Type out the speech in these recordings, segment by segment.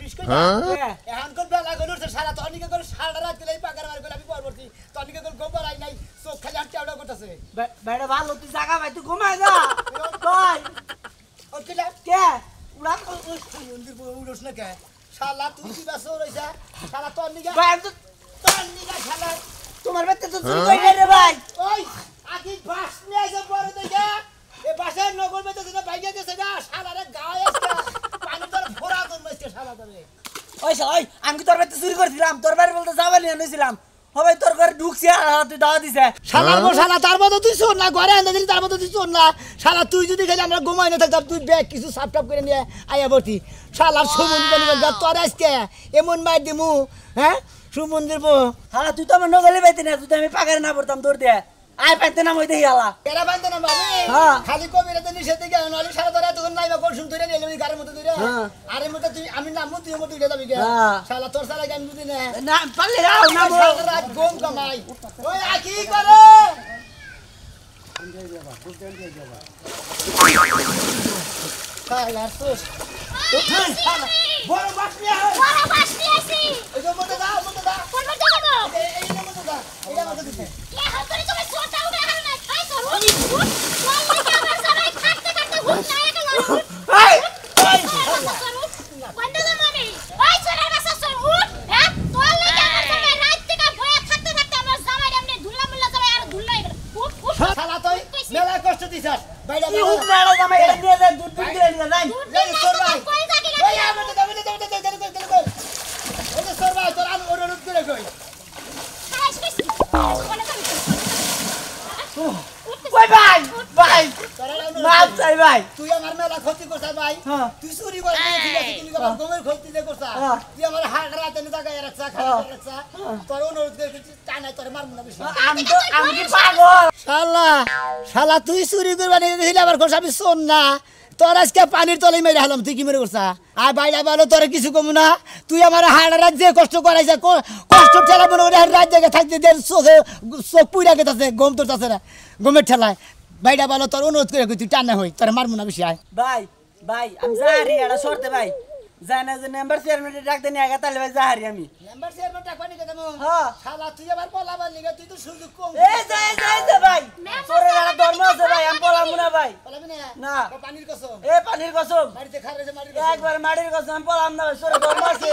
Police কই এখন কোন বেলা গনুর সারা তনিকে কোন সারা রাত দিলাই পাকার মার গলা আমি পরবর্তী তনিকে কোন গোবর আই নাই চোখ খালি আটটা আউডা করতেছে বেড়া ভালো তুই জায়গা ভাই তুই ঘুমাই যা কই ও কিলা কে উড়া মন্দির উড়ছ না কে শালা তুই কি বাসো রইছা শালা তনিকে ভাই তো তনিকে শালা তোমার বেতে তো চুরি কই রে ভাই ওই আকি বাস নিয়ে যা পরে দেখা এ বাসার নগর বেতে না বাইরে গেছে না শালারে গায়ে আসছে পানি তোর ফোড়া তোর মাইছে শালা তোরে ওই ওই আমি তোর বেতে চুরি করছিলাম তোর বাড়ি বলতে যাবা নিয়ে নিছিলাম হবে তোর ঘরে ঢুকছি আর তুই দাওয়া দিছে শালার গো শালা তার মতো তুই শোন না ঘরে আনতে দিলি তার মতো তুই শোন না শালা তুই যদি খালি আমরা ঘুমাই না থাকতাম তুই ব্যাগ কিছু সাপটাপ করে নিয়ে আইয়া বসতি শালার সুমন্দির বলি তোর আজকে এমন মার দিমু হ্যাঁ সুমন্দির বো হালা তুই তো আমার নগলে পাইতে না তুই তো আমি পাকারে না পড়তাম তোর দিয়ে আয় পাইতে না মই দেখি হালা কেরা বানতে না বাবা হ্যাঁ খালি কবিরাতে নিষেধ দিকে নলি সারা তোরা তখন নাইবা কোন শুন ধরে নিলে গারের মতো ধরে আরে মতো তুই আমি নামু তুই মতো উঠে যাবি কে শালা তোর শালা গান বুঝি না না পারলে যাও না সারা রাত গম কামাই ওই আকি করে শালা সোস শালা বড় বাস নিয়ে আয় বড় বাস নিয়ে আসি ওই যে মতো দাও কোন মধ্যে যাবো এই মতো দাও এই মতো দিতে কে হাত করে তুমি ছোটা উড়ে হার না তাই করো বল লাগে আমার সবাই থাকতে থাকতে হুট না একা লড় এই কোন দাদা মামি ওই ছোড়া রাসা সর উঠ হ্যাঁ তোর লাগে আমার সবাই রাত থেকে বয়া থাকতে থাকতে আমার জামাই এমনি ধুলা মুল্লা সবাই আর ধুলাই উঠ উঠ শালা তুই মেলা কষ্ট দিছাস বাইরে কি হুক না রে জামাই এটা দিয়ে দে দুধ দিয়ে নিয়ে যাই এই তোর ভাই কই জায়গা এই আমি তো দাবি ওই যে তোর ভাই তোর আমি অনুরোধ করে কই খাইস কইছি কোনে যাবি ওই ভাই ভাই তোরা মাপ চাই ভাই তুই আমার মেলা ক্ষতি করছিস ভাই হ্যাঁ তুই চুরি করে ঠিক আছে কিন্তু আমার গমের ক্ষতি দে করছিস তুই আমার হাত রাতে না জায়গায় রাখছা খালি রাখছা তোর অনুরোধ করে টানাই তোর মারব না বেশি আমি কি পাগল শালা তুই চুরি করবা নিয়ে গেছিলি আবার কোন আমি শোন না তোর আজকে পানির তলে মেরে হালাম তুই কি মেরে করছা আর বাইরে বলো তোর কিছু কম না তুই আমার হাড় রাত যে কষ্ট করাইছে কষ্ট ঠেলা মনে করে রাত জায়গায় থাকতে দেন চোখ পুইরা গেছে গম তোর চাষে না গমের ঠেলায় বাইরে বলো তোর অনুরোধ করে তুই টানা হই তোর মারবো না বেশি আয় ভাই ভাই আমি যাহারি এটা সরতে ভাই জানা যে নাম্বার চেয়ারম্যান ডাক দেনি আগে তাহলে ভাই যাহারি আমি নাম্বার চেয়ারম্যান টাকা নিকে দেবো হ্যাঁ শালা তুই আবার পলাবার নিকে তুই তো সুযোগ কম এই যাই ভাই তোর একটা ধর্ম আছে ভাই আমি বললাম না ভাই পলাবি না না পানির কসম এই পানির কসম বাড়িতে খারে যে মাটির একবার মাটির কসম আমি বললাম না ভাই তোর ধর্ম আছে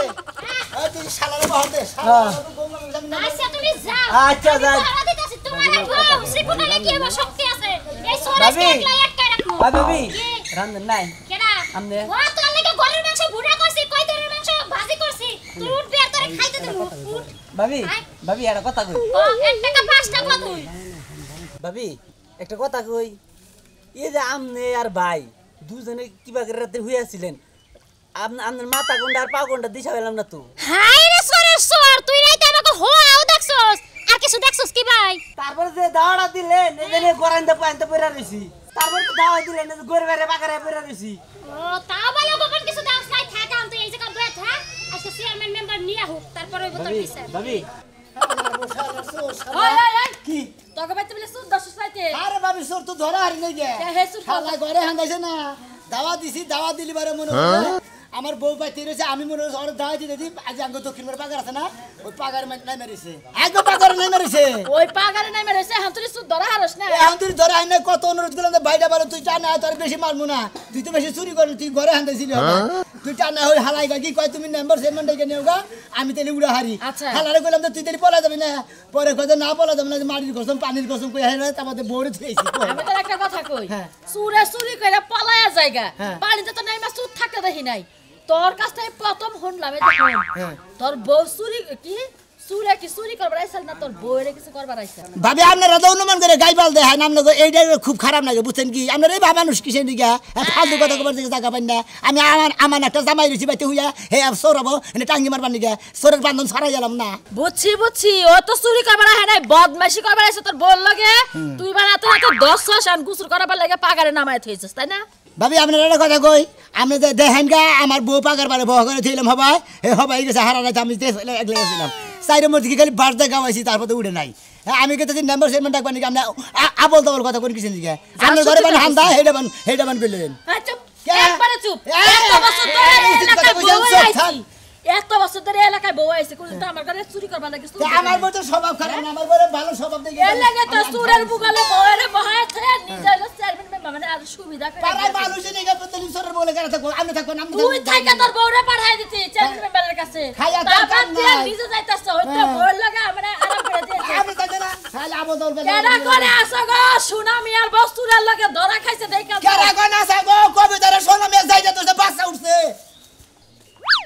এই তুই শালার বহর দে শালা গম না আচ্ছা তুমি যাও আচ্ছা যাই ভাড়া দিতেছি তোমার বউ শ্রীপুরনে কি আমার শক্তি আছে এই সোরাসকে একলা একটাই রাখো ভাবি রান্ধন নাই কেডা আমনে ও তোর লাগে গরুর মাংস ভুনা করছি কই তোর মাংস ভাজি করছি তুই উঠবি আর তোরে খাইতে দেবো উঠ ভাবি একটা কথা কই ও 1 টাকা 5 টাকা তুই ভাবি একটা কথা কই এই যে আমনে আর ভাই দুজনে কিবা করে রাতে হইয়াছিলেন আপনার মাথা কোনটা আর পা কোনটা দিশা পেলাম না তো হাই রে সর তুই রাইতে আমাকে হোয়াও দেখছস আর কিছু দেখছস কি ভাই তারপরে যে দাওয়াটা দিলেন এখানে গরাইন্দা পাইন্দা পড়া রইছি তারপরে তো দাওয়া দিলেন যে গরে বেরে বাগারে পড়া রইছি ও তাও ভালো গোপন কিছু দাস নাই থাকা তুই এই জায়গা বয়ে থাক আজকে চেয়ারম্যান মেম্বার নিয়া হোক তারপরে ওই বোতল দিছে ভাবি ওই কি তোকে বাইতে বলে সুদ 10 সাইতে আরে বাবি সর তো ধরা হারি নাই গে হে সুদ শালা ঘরে হাঙ্গাইছে না দাওয়া দিছি দাওয়া দিলি বারে মনে হয় আমার বউ পাইতে রয়েছে আমি মনে হয় ওর দাওয়া দিতে দিই আজ আঙ্গ দক্ষিণ পাগার আছে না ওই পাগার নাই মেরেছে আগে পাগার নাই মেরেছে ওই পাগারে নাই মেরেছে হাতুরি সুদ ধরা হারস না এখন তুই ধরে আইনে কত অনুরোধ করলাম বাইরে বলো তুই টানা তোর বেশি মারবো না তুই তো বেশি চুরি করলি তুই ঘরে হান্দাইছিলি তুই টানা হই হালাই গা কি কয় তুমি মেম্বার চেয়ারম্যান ডেকে নিও গা আমি তাহলে উড়া হারি আচ্ছা। হালারে কইলাম তো তুই তাহলে পলা যাবি না পরে কয় না পলা যাবে না মাটির কসম পানির কসম কই হাই না আমাদের বউরে থুইছি আমি তোর একটা কথা কই হ্যাঁ। চুরি কইরা পলায়া জায়গা হ্যাঁ। বাড়িতে তো নাই মা সুদ থাকতে দেখি নাই তোর কাছ থেকে প্রথম শুনলাম এই দেখুন হ্যাঁ। তোর বউ চুরি করবার আইছাল না তোর বউরে কিছু করবার আইছাল ভাবি আপনারা তো অনুমান করে গাইবাল দেয় নাম না এইটা খুব খারাপ লাগে বুঝছেন কি আপনারা এই মানুষ কিসের দিকে ফালতু কথা কবার দিকে জায়গা পাই না আমি আমার একটা জামাই রয়েছি বাইতে হইয়া হে সরাবো এনে টাঙ্গি মারবার নিকে সরের বান্ধন ছড়াই গেলাম না বুঝছি ও তো চুরি করবার আহে নাই বদমাইশি করবার আইছে তোর বউর লগে তুই বানা তো 10 6 আন গুসুর করবার লাগে পাগারে নামায় থইছিস তাই না ভাবি আপনারা একটা কথা কই আপনি দেখেন গা আমার বউ পাকার পারে বহ করে থইলাম হবাই হে হবাই গেছে হারা রাতে আমি একলে গেছিলাম চাইরে মধ্যে খালি বার্থডে গাওয়াইছি তারপরে উঠে নাই আমি কিন্তু নাম্বার সেভেন ডাকবানি আপনি আবল তাবল কথা কোন কিসের দিকে আপনার ঘরে বান হান্দা হেডা বান করলেন চুপ একবারে চুপ এত বছর ধরে এলাকায় বউ আইছি এত বছর ধরে এলাকায় বউ আইছে কোন তো আমার ঘরে চুরি করবা লাগে তা আমার বউ তো স্বভাব খারাপ না, আমার বউ ভালো স্বভাব দেখে এর লাগে তো চুরের বুগালে বউরে বহায় থাকে নিজে হলো চেয়ারম্যান মেম্বার মানে আর সুবিধা করে পাড়ায় মানুষ নেই প্রতিদিন সরের বলে কেন থাকবো, আমি থাকবো না, আমি তুই থাইকা তোর বউরে পাঠাই দিতি চেয়ারম্যান মেম্বারের কাছে খাইয়া তো তারপর কাম তুই নাই। নিজে যাইতাছ হইতো বউর লাগে মানে আরাম করে দিয়েছে আমি থাকবো না, খাইলে আবদল বেলা কেডা করে আসো গো সুনামি আর বস্তুরার লাগে ধরা খাইছে দেখা কেরা কোন আছে গো, কবিতারে শোনা মেয়ে যাইতে তো বাচ্চা উঠছে।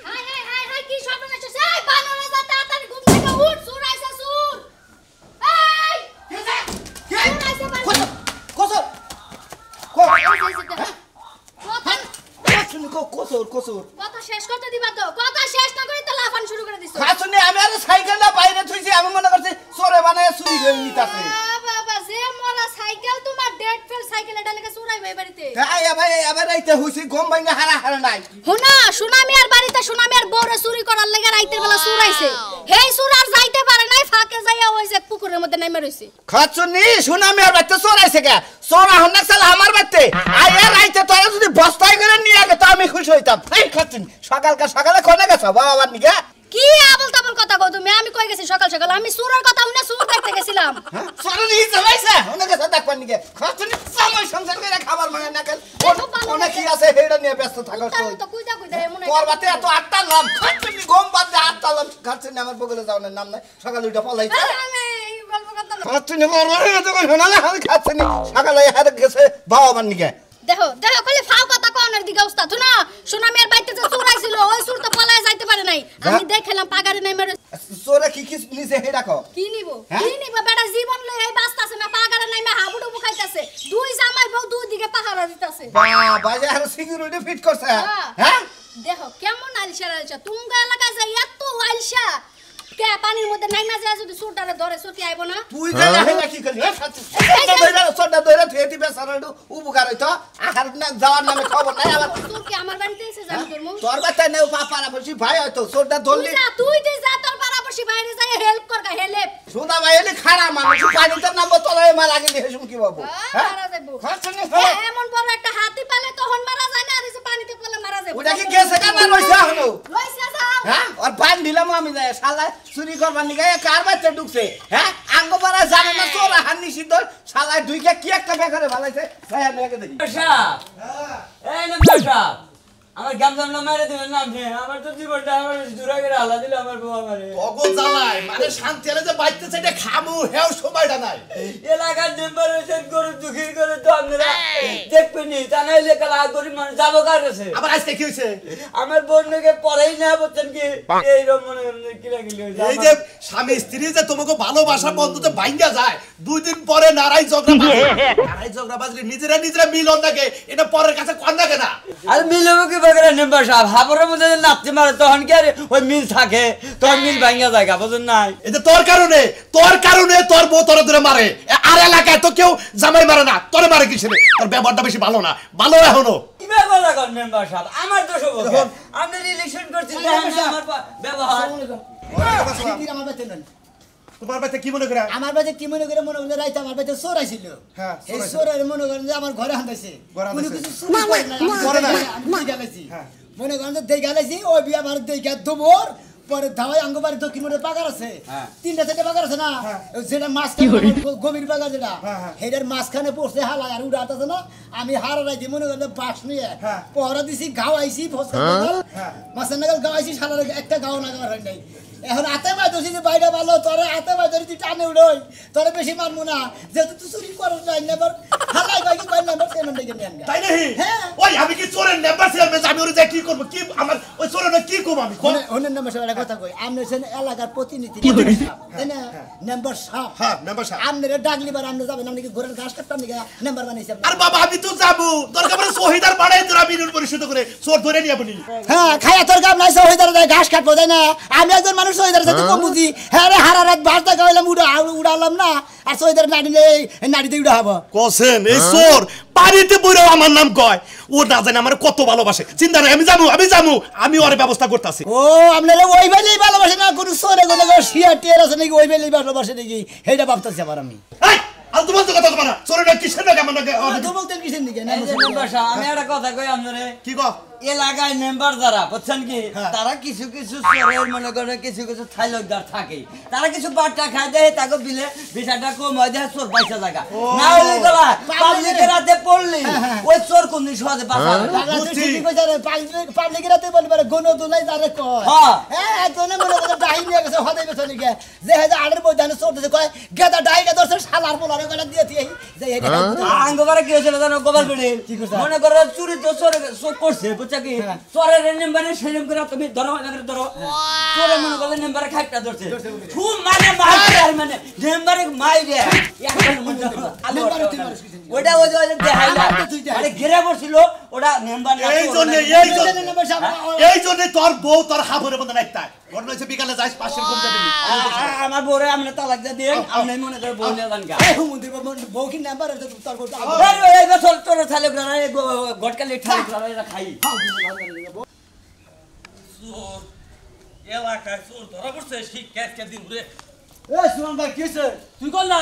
হাই হাই হাই হাই কি স্বপ্ন দেখছিস এই বানরে যা তাড়াতাড়ি ঘুম থেকে উঠ সুর আইছে সুর এই কে সুর আইছে বানরে কোসর কোসর কোসর কথা শেষ করতে দিবা তো কথা শেষ না করে তো লাফান শুরু করে দিছো খাসুনি আমি আর সাইকেলটা বাইরে থইছি, আমি মনে করছি চোরে বানায় চুরি করে নিতাছে। বাবা যে মোরা সাইকেল তোমার ডেড ফেল সাইকেল এটা লাগে চুরাইবে এই বাড়িতে তাই আবার রাইতে হইছি গম বাইনা হারা নাই। হুনা সুনামি আর বাড়িতে সুনামি আর বউরে চুরি করার লাগা রাইতের বেলা চুরাইছে হেই চুর আর যাইতে পারে নাই ফাঁকে যাইয়া ওই যে পুকুরের মধ্যে নেমে রইছে খাসুনি সুনামি আর বাইতে চোরাইছে কে, চোরা হন না সাল আমার বাইতে আইয়া রাইতে তোরা যদি বস্তায় করে নিয়ে আগে তো আমি খুশি হইতাম। এই খাসুনি সকালে কোনে গেছো বাবার নিকে? কি আবল তাবল কথা কও তুমি আমি কই গেছি সকাল সকাল আমি চুরের কথা উনি চুর দেখতে গেছিলাম হ্যাঁ চোরনি জমাইছে ওনে গেছে দেখবার নিকে। খাসুনি সময় সংসার করে খাবার মানে না কেন ওনে কি আছে হেডা নিয়ে ব্যস্ত থাকো তার তুই। তো কইদা মনে তোর বাতে এত আটটা নাম খাচ্ছি গম বাদ দে আটটা নাম খাচ্ছি আমার বগলে যাওয়ার নাম নাই সকালে উঠে পালাইছে আমি এই গল্প কথা খাচ্ছি না শোনালে আমি খাচ্ছি না সকালে হাতে গেছে বাবা আমার নিকে। দেখো দেখো খালি ফাও কথা কোনের দিকে উস্তাদ না সুনামি আর বাইতে যে চুর আইছিল ওই চুর তো পলায় যাইতে পারে নাই আমি দেখলাম পাগারে নেমে চোরে কি কি নিছে হেডা কো কি নিব হ্যাঁ? কি নিব বেটা জীবন লই এই বাস্তাছে না পাগারে নাইমে হাবুডুবু খাইতাছে দুই জামাই বউ দুই দিকে পাহারা দিতাছে বাজে আর সিকিউরিটি ফিট করছে হ্যাঁ। হ্যাঁ দেখো কেমন আলসা তুমগা এলাকায় যাই এত আলসা কে পানির মধ্যে নাইমা যায় যদি চোরটারে ধরে চোরটি আইব না তুই জানা হেডা কি করলি সোডা দইরা থেতি বেসারাডু উপকার হইতো আহার না যাওয়ার নামে খবর নাই আবার চোর কি আমার বাড়িতে এসে যাবি তোর মুখ তোর বাচ্চা নেও পাপারা বসি ভাই হয়তো সোডা ধরলি তুই যা তোর পাড়াপড়শি বাইরে যাই হেল্প কর গা হেল্প সুদা ভাই এলি খাড়া মানুষ পানিতে নামবো তোলাই মার আগে দিয়ে শুন কি বাবু হ্যাঁ মারা যাইবো খাচ্ছি না এমন বড় একটা হাতি পালে তখন মারা যায় না আর এই যে পানিতে পড়লে মারা যাবে ওটা কি গেছে কানা রইছে হলো লইছে যাও হ্যাঁ আর বান দিলাম আমি যাই শালা চুরি করবার নিকে কার বাচ্চা ঢুকছে হ্যাঁ আঙ্গপাড়া জানে না চোরা হান্নি সিদ্ধ শালা দুইকে কি একটা বেকারে ভালাইছে ভাই আমি একে দেখি এই নম্বর সাহেব আমার গামজাম না মেরে দিবেন না আপনি আমার তো জীবনটা আমার জুড়া করে হালা দিল আমার বউ আমারে অগো জ্বালায় মানে শান্তি এলে যে বাইতেছে এটা খামু হেও সময়টা নাই এলাকার মেম্বার হয়েছেন গরু দুঃখী করে তো আপনারা দেখবেনি তা নাইলে কালা গরিব মানুষ যাবো কার কাছে আবার আজকে কি হয়েছে আমার বোনকে পড়াই না বলছেন কি এইরকম মনে কিলাকিলি হয়েছে এই যে স্বামী স্ত্রী যে তোমাকে ভালোবাসা বন্ধুতে ভাঙ্গা যায় 2 দিন পরে নারাই ঝগড়া বাজলে নিজেরা মিলন থাকে এটা পরের কাছে কন থাকে না আর মিলবো কি বাগেরা মেম্বার সাহেব হাবরের মধ্যে যে নাচতে মারে তখন কি আর ওই মিল থাকে তখন মিল ভাঙ্গা যায় বুঝুন নাই এই যে তোর কারণে তোর বউ তোর ধরে মারে আর এলাকায় তো কেউ জামাই মারে না তোরে মারে কিসের তোর ব্যবহারটা বেশি ভালো না ভালো এখনো কি ব্যবহার করেন মেম্বার সাহেব আমার দোষ হবে আপনি ইলেকশন করছেন আমার ব্যবহার আমার বাড়িতে নন তোমার বাড়িতে কি মনে করে আমার বাড়িতে কি মনে করে মনে করে রাইতে আমার বাড়িতে চোর আইছিল হ্যাঁ, চোর এই আইছিল। চোরের মনে করেন যে আমার ঘরে হান্দাইছে ঘরে কোনো হান্দাইছে। কিছু চুরি করে নাই, আমি করে নাই। আমি গেলাইছি হ্যাঁ। মনে করেন যে দেখে গেলাইছি ওই বিয়া আমার দেখে দুবর পরে ধাওয়াই আঙ্গবাড়ি দক্ষিণ মোড়ে পাগার আছে 3টা বাগার আছে না হ্যাঁ। যেটা মাঝখানে গভীর বাগার যেটা হ্যাঁ, হ্যাঁ। হেডের মাঝখানে পড়ছে হালা আর উড়াত আছে না আমি হারা রাইছি মনে করেন যে বাস নিয়ে হ্যাঁ। পহরা দিছি গাও আইছি ফসকা নাগাল হ্যাঁ। মাছের নাগাল গাও আইছি সারা একটা গাও নাগাল হয় নাই এখন হাতে মাই ধরছি যে বাইরে ভালো তোরে হাতে মাই ধরি তুই টানে উড়োই তোরে বেশি মারবো না যেহেতু তুই চুরি করস নাই নেবার হালাই বাকি কয় নাম্বার পেমেন্ট দেখে নেন তাই নাকি হ্যাঁ। ওই আমি কি চোরের নেম্বার চেয়ারম্যান আমি ওরে যাই কি করব কি আমার ওই চোরের কি করব আমি কোন হনের নাম্বার সাহেব একটা কথা কই আপনি হচ্ছেন এলাকার প্রতিনিধি তাই না নাম্বার সাহেব হ্যাঁ মেম্বার সাহেব আপনারা ডাকলি বার আপনি যাবেন আপনি কি ঘোরের ঘাস কাটতাম নাকি নাম্বার বানাইছি আপনি আর বাবা আমি তো যাবো দরকার পড়ে শহীদার বাড়াই তোরা বিনুর পরিশোধ করে চোর ধরে নিয়ে আপনি হ্যাঁ খায়া তোর গাম নাই শহীদার ঘাস কাটবো তাই না আমি একজন মানুষ শহীদার সাথে কম বুঝি হ্যাঁ রে হারা রাত ভাত খাওয়াইলাম উড়ালাম না আর শহীদার নাড়িতে উড়া হবো কোসেন এই চোর পানিতে বইরাও আমার নাম কয় ও না জানে আমার কত ভালোবাসে চিন্তা নাই আমি যাবো আমি ওর ব্যবস্থা করতেছি ও আপনারা ওই বেলেই ভালোবাসে না কোনো সোরে কোনো শিয়া টিয়ার আছে নাকি ওই বেলেই ভালোবাসে নাকি সেইটা ভাবতেছি আবার আমি আর তোমার তো কথা কবা না চোরেরা কিসের নাকি আমার নাকি তো বলতেন কিসের নিকে না এই যে মেম্বার সাহেব, আমি একটা কথা কই আপনারে, কি কও এলাকায় মেম্বার যারা বুঝছেন কি, হ্যাঁ। তারা কিছু কিছু চোরের মনে করে কিছু কিছু থাইলদার থাকে, তারা কিছু বাট্টা খায় দেয়, তাকে বিলে বিষয়টা কম হয় দেয়, চোর পয়সা জায়গা না হলে গলা পাবলিকের হাতে পড়লি ওই চোর কোন দিন সহজে বাঁচা যাবে না। বাংলাদেশ ঠিক কইছে রে পাবলিকের হাতে বলবে রে গণ দুলাই যারে কয় হ্যাঁ। হ্যাঁ তোনে মনে করে ডাই নিয়ে গেছে হদাই বেছে নিকে যে হেজা আড়ের বইদানে চড়তেছে কয় গেদা ডাইটা ধরছে শালার পোলারে কয়টা দিয়ে দিয়ে যে এটা আঙ্গবারে কি হয়েছিল জানো গোপাল বেড়ে মনে করো চুরি তো চোর করছে বুঝছা কি চোরের নেম্বারে সেরকম করে তুমি ধরো ধরো চোরে মনে করলে নেম্বারে খাইটা ধরছে খুব মানে মারছে আর মানে নেম্বারে মাইরে একবার মনে ওটা ওই যে দেখাইলা আরে ঘেরে বসছিল ওটা নেম্বার এই জন্য তোর বউ তোর হাবুরের মধ্যে নাইতা ঘটনা হচ্ছে বিকালে যাইস পাশের কোন যাবি আমার বউরে আমরা তালাক দিয়ে দেন আমি মনে করে বউ নিয়ে যান গা এই হুমুন্দির বউ কি নাম্বার আছে তোর বউ এই বছর তোর থালে গটকালে ঠালে এরা খাই এলাকায় চোর ধরা পড়ছে শিক্ষা দিন ঘুরে এ সুমন ভাই কি হইছে তুই কল না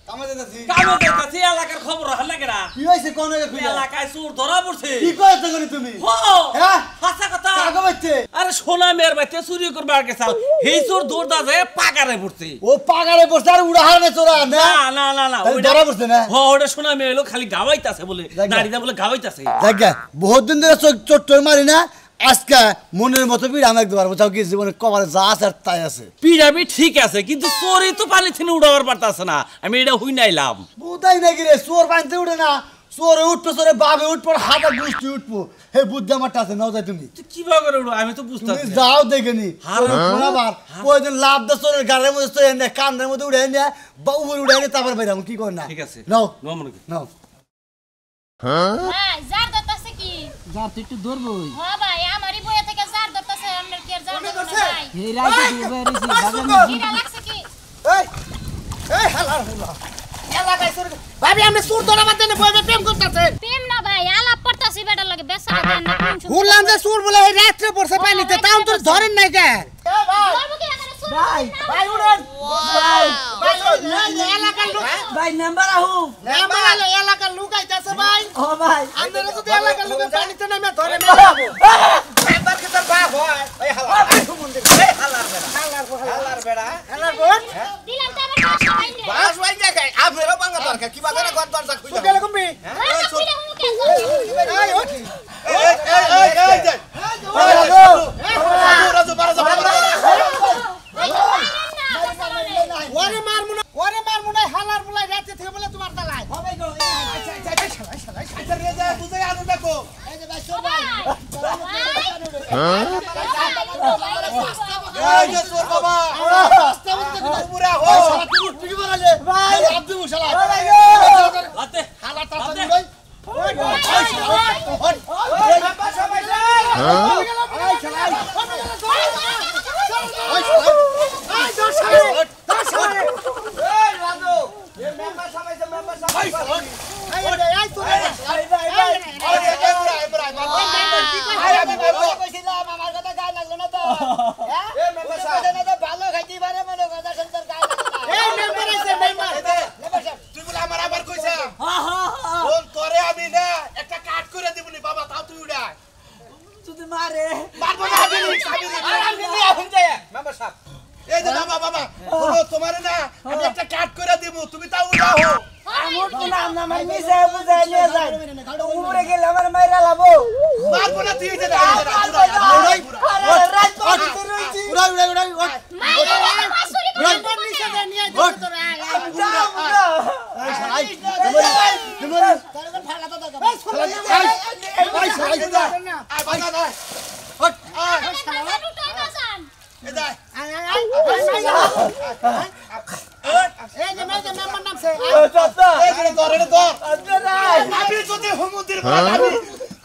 কামে যাচ্ছি কামের কাছে এলাকার খবর হাল লাগে না কি হইছে কোন কইলা এলাকায় চোর ধরা পড়ছে কি কইতে করি তুমি হো হ্যাঁ হাসা কথা কাগো বাইতে আরে সোনা মেয়ের বাইতে চুরি করবার গেছাল এই চোর দৌড়দা যায় পাকারে পড়ছে ও পাগারে বসে আর উড়া হারবে চোরা না না না না না তাহলে ধরা পড়ছে না হ ওটা সোনা মেয়ে হলো খালি গাওয়াইতাছে বলে জায়গা। দাড়িটা বলে গাওয়াইতাছে দেখা বহুত দিন ধরে চোট মারি না আজকে মনের মতো বিড় আমি একবার বোঝাও কি জীবনে কবারে যা আছে আর তাই আছে পিড়াবি ঠিক আছে কিন্তু চোরই তো পানি থেকে উড়াবার পারতাছে না আমি এটা হই নাইলাম বুঝাই নাকি রে চোর পানিতে উঠে না চোরে উঠবো চোরে বাবে উঠবো হাতে গুষ্টি উঠবো হে বুদ্ধি আমার আছে নাও যাই তুমি তুই কিভাবে করে উড়ো আমি তো বুঝতে তুমি পারছি না। যাও দেখেনি আবার কয়দিন লাভ দা চোরের গাড়ির মধ্যে চড়ে এনে কান্দের মধ্যে উঠে এনে বা উপরে উঠে এনে তারপর বাইরাম কি কর না ঠিক আছে নাও নাও মনে করি। নাও ভাই জার দত্তাছে কি যা তুই একটু ধরবই হ্যাঁ ভাই আমারই বইয়া থেকে জার দত্তাছে আপনার কি আর জার দত্তাছে ভাই এই রাইতে দিয়ে বেরিয়েছি বাগানে কিরা লাগছে কি এই এই হালার হুলা এলাকায় চোর ভাবি আমরা চোর ধরা বাদ দেনে বইবে প্রেম করতেছে প্রেম না ভাই আলাপ করতাছি বেটার লাগে বেচারা দেন না কোন শুন হুলাম যে চোর বলে এই রাত্রে পড়ছে পানিতে তাও তোর ধরেন নাই কে ধরবো কি এখানে শুন ভাই ভাই উড়েন ভাই এলাকার লোক ভাই নাম্বার আহু নাম্বার আলো এলাকার লোক আইতাছে ভাই ও ভাই আপনারা যদি এলাকার লোক পানিতে নামে ধরে মেরাবো নাম্বার কে তোর বাপ হয় ওই হালা এই সুমন্দির এই হালার বেড়া হালার বোন দিলাম তো আমার কাছে ভাই রে বাস ভাই দেখে আপনারা বাংলা দরকার কি বাজারে ঘর দরজা খুলে তুই গেলে কমবি এই চোর কে এই ওঠি ওরে মার মুনা হালার মুলাই রাতে থেকে বলে তোমার দালাই হবে গো এই যে ভাই চোর ভাই এই যে চোর বাবা রাস্তা বন্ধ করে পুরা হো তুই উঠবি কি বলে ভাই আব্দুল মুশালা লাতে হালা তাড়াতাড়ি লই ওই ওই তুই বলে আমার আবার কইছা কোন তোরে আমি না একটা কাট করে দিবনি বাবা তাও তুই উড়া তুই মারে মারবো না আমি মেম্বার সাহেব এই যে বাবা বাবা বলো তোমারে না আমি একটা কাট করে দিব তুমি তাও উড়াও আমুর তো নাম না মাই মিছে বুঝাই নিয়ে যায় উপরে গেলে আমার মাইরা লাবো মারবো না তুই যে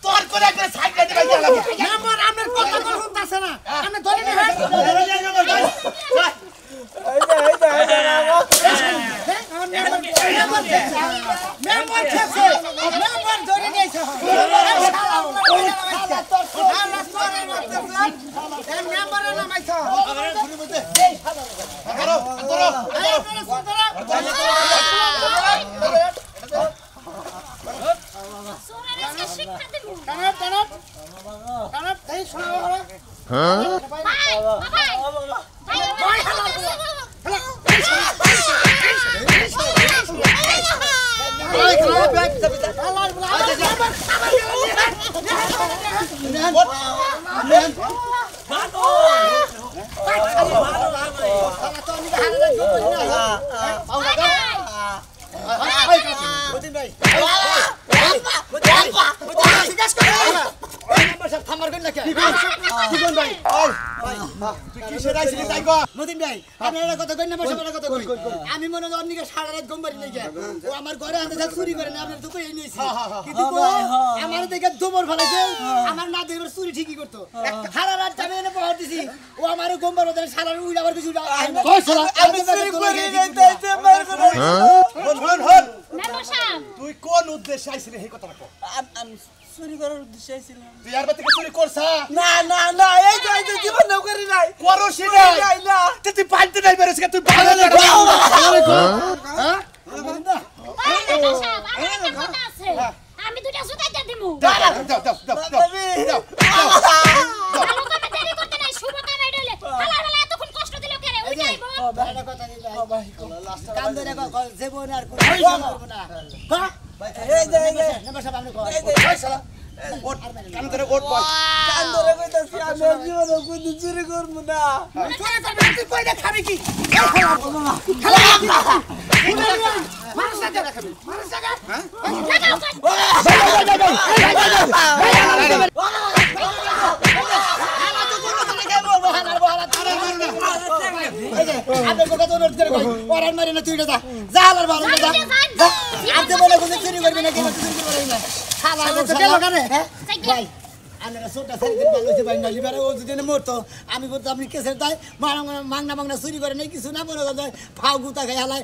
তোর করে একটা সাইকেল দিবাই লাগে আমার কথা কল হতাছে না আমি ধরে নে মেম্বার ধরে নিয়েছে সোরের আজকে শিক্ষা দেব আমি মনে হয় অন্যকে সারা রাত ঘুম পারি নাই ও আমার ঘরে আনতে চুরি করে না আপনার দুপুরে নিয়েছি কিন্তু আমার দেখে দুপুর ফেলাইছে আমার না দেখে চুরি ঠিকই করতো সারা রাত আমি এনে পাওয়া দিছি ও আমার ঘুম পারো সারা উইলা আবার কিছু তুই কোন উদ্দেশ্যে আইছিলি এই কথা কো চুরি করার উদ্দেশ্যে আইছিলাম তুই আর থেকে চুরি করছ না না না এই যে জীবন নাও করি নাই করছিস নাই না তুই পাইতে নাই বেরেছ তুই ভালো হ্যাঁ আমি দুটা সুতাইতে দিমু দাও ভালো কামে দেরি করতে নাই শুভ কামে ডলে হালা হালা এতক্ষণ কষ্ট দিল কেরে ওই যাইবো ভালো কথা দিলা কাম ধরে জীবন আর করব না এই যে নাম্বার সাহেব আপনি কই শালা ওট কান ধরে ওট বল কান ধরে কইতাছি আমি জীবন কোন চুরি করব না চুরি করবে তুই কই না খাবি কি আমি বলতো আপনি কেসের তাই মাংনা চুরি করে নাই কিছু না মনে ফাউ গুতা খাই হালাই